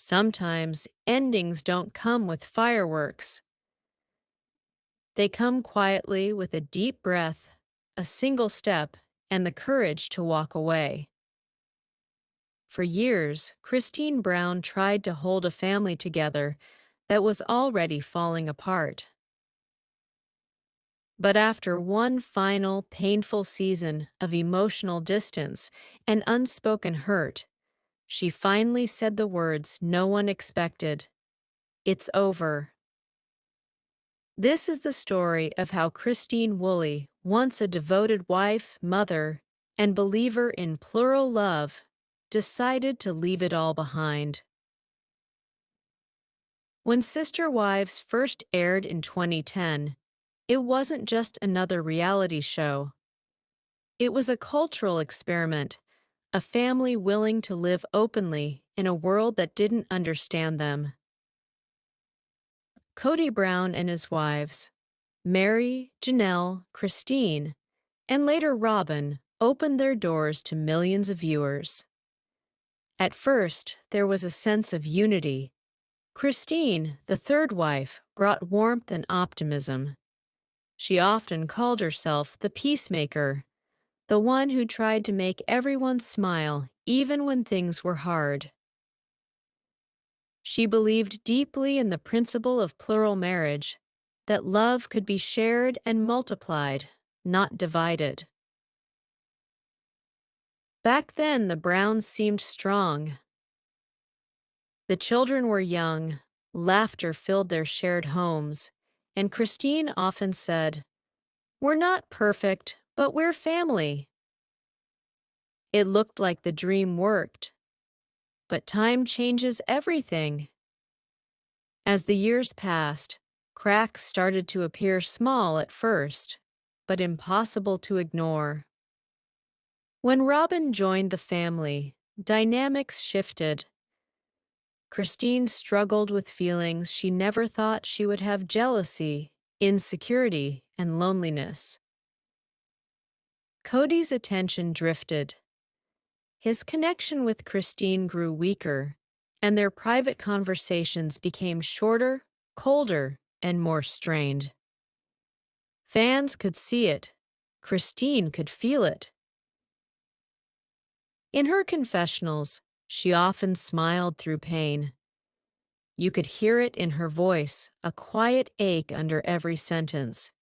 Sometimes endings don't come with fireworks. They come quietly with a deep breath, a single step, and the courage to walk away. For years, Christine Brown tried to hold a family together that was already falling apart. But after one final, painful season of emotional distance and unspoken hurt, she finally said the words no one expected: "It's over." This is the story of how Christine Woolley, once a devoted wife, mother, and believer in plural love, decided to leave it all behind. When Sister Wives first aired in 2010, it wasn't just another reality show. It was a cultural experiment, a family willing to live openly in a world that didn't understand them. Kody Brown and his wives, Mary, Janelle, Christine, and later Robin, opened their doors to millions of viewers. At first, there was a sense of unity. Christine, the third wife, brought warmth and optimism. She often called herself the peacemaker, the one who tried to make everyone smile even when things were hard. She believed deeply in the principle of plural marriage, that love could be shared and multiplied, not divided. Back then, the Browns seemed strong. The children were young, laughter filled their shared homes, and Christine often said, "We're not perfect, but we're family." It looked like the dream worked. But time changes everything. As the years passed, cracks started to appear small at first, but impossible to ignore. When Robin joined the family, dynamics shifted. Christine struggled with feelings she never thought she would have: jealousy, insecurity, and loneliness. Kody's attention drifted. His connection with Christine grew weaker, and their private conversations became shorter, colder, and more strained. Fans could see it. Christine could feel it. In her confessionals, she often smiled through pain. You could hear it in her voice, a quiet ache under every sentence.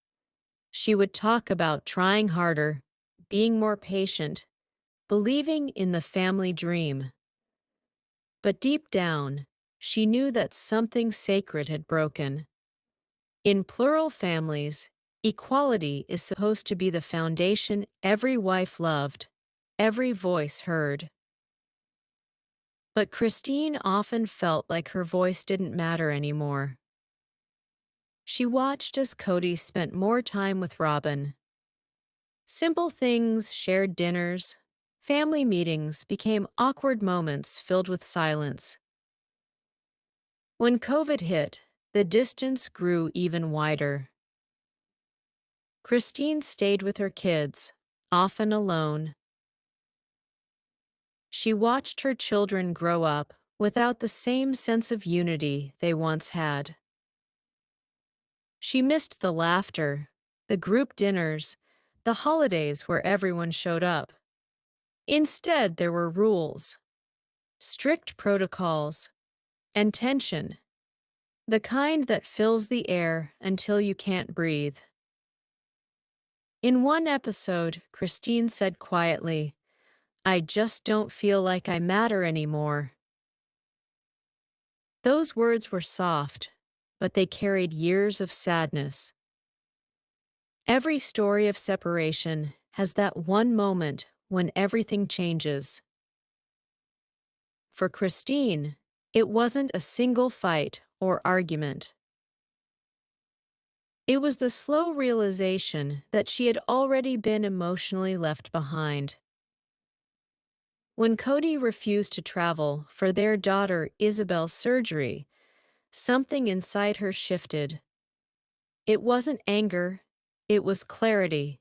She would talk about trying harder, being more patient, believing in the family dream. But deep down, she knew that something sacred had broken. In plural families, equality is supposed to be the foundation every wife loved, every voice heard. But Christine often felt like her voice didn't matter anymore. She watched as Kody spent more time with Robin. Simple things, shared dinners, family meetings became awkward moments filled with silence. When COVID hit, the distance grew even wider. Christine stayed with her kids, often alone. She watched her children grow up without the same sense of unity they once had. She missed the laughter, the group dinners, the holidays where everyone showed up. Instead, there were rules, strict protocols, and tension, the kind that fills the air until you can't breathe. In one episode, Christine said quietly, "I just don't feel like I matter anymore." Those words were soft, but they carried years of sadness. Every story of separation has that one moment when everything changes. For Christine, it wasn't a single fight or argument. It was the slow realization that she had already been emotionally left behind. When Kody refused to travel for their daughter Isabel's surgery, something inside her shifted. It wasn't anger, it was clarity.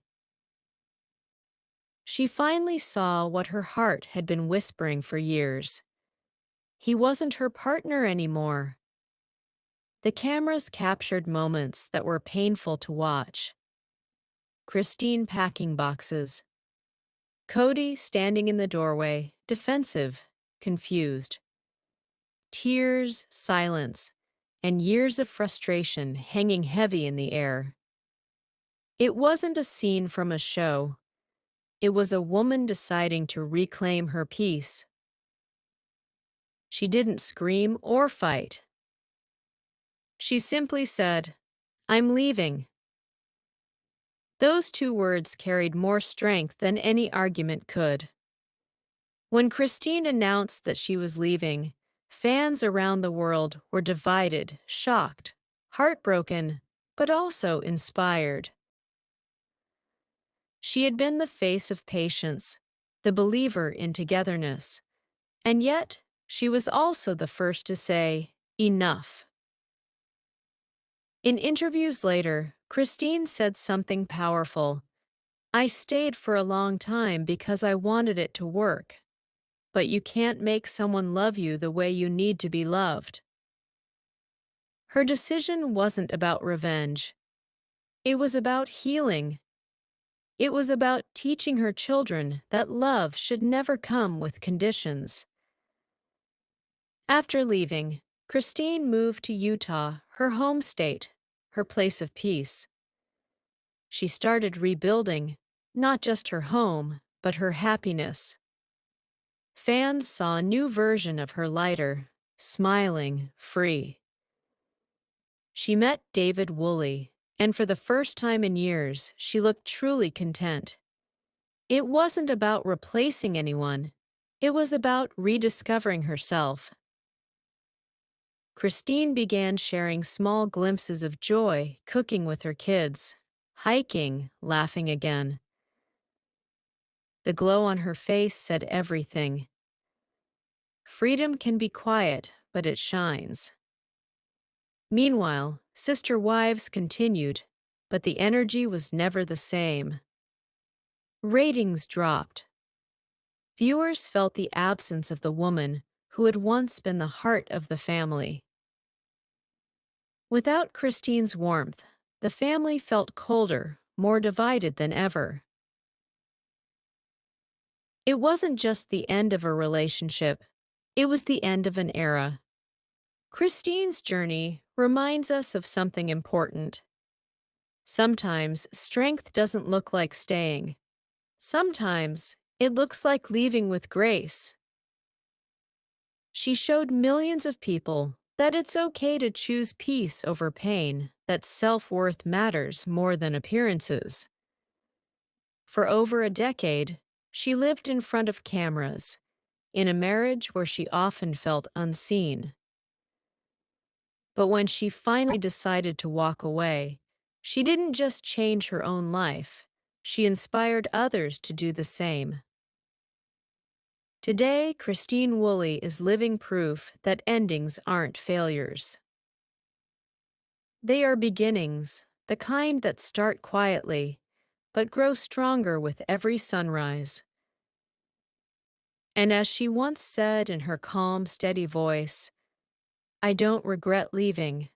She finally saw what her heart had been whispering for years. He wasn't her partner anymore. The cameras captured moments that were painful to watch. Christine packing boxes. Kody standing in the doorway, defensive, confused. Tears, silence, and years of frustration hanging heavy in the air. It wasn't a scene from a show. It was a woman deciding to reclaim her peace. She didn't scream or fight. She simply said, "I'm leaving." Those two words carried more strength than any argument could. When Christine announced that she was leaving, fans around the world were divided, shocked, heartbroken, but also inspired. She had been the face of patience, the believer in togetherness, and yet she was also the first to say, "Enough." In interviews later, Christine said something powerful. "I stayed for a long time because I wanted it to work. But you can't make someone love you the way you need to be loved." Her decision wasn't about revenge. It was about healing. It was about teaching her children that love should never come with conditions. After leaving, Christine moved to Utah, her home state, her place of peace. She started rebuilding, not just her home, but her happiness. Fans saw a new version of her lighter, smiling, free. She met David Woolley, and for the first time in years, she looked truly content. It wasn't about replacing anyone. It was about rediscovering herself. Christine began sharing small glimpses of joy, cooking with her kids, hiking, laughing again. The glow on her face said everything. Freedom can be quiet, but it shines. Meanwhile, Sister Wives continued, but the energy was never the same. Ratings dropped. Viewers felt the absence of the woman who had once been the heart of the family. Without Christine's warmth, the family felt colder, more divided than ever. It wasn't just the end of a relationship, it was the end of an era. Christine's journey reminds us of something important. Sometimes strength doesn't look like staying. Sometimes it looks like leaving with grace. She showed millions of people that it's okay to choose peace over pain, that self-worth matters more than appearances. For over a decade, she lived in front of cameras, in a marriage where she often felt unseen. But when she finally decided to walk away, she didn't just change her own life, she inspired others to do the same. Today, Christine Woolley is living proof that endings aren't failures. They are beginnings, the kind that start quietly, but grow stronger with every sunrise. And as she once said in her calm, steady voice, "I don't regret leaving.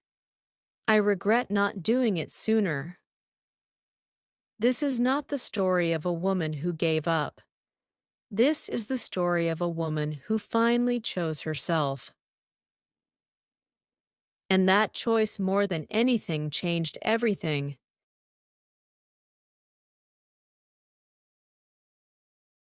I regret not doing it sooner." This is not the story of a woman who gave up. This is the story of a woman who finally chose herself. And that choice more than anything changed everything.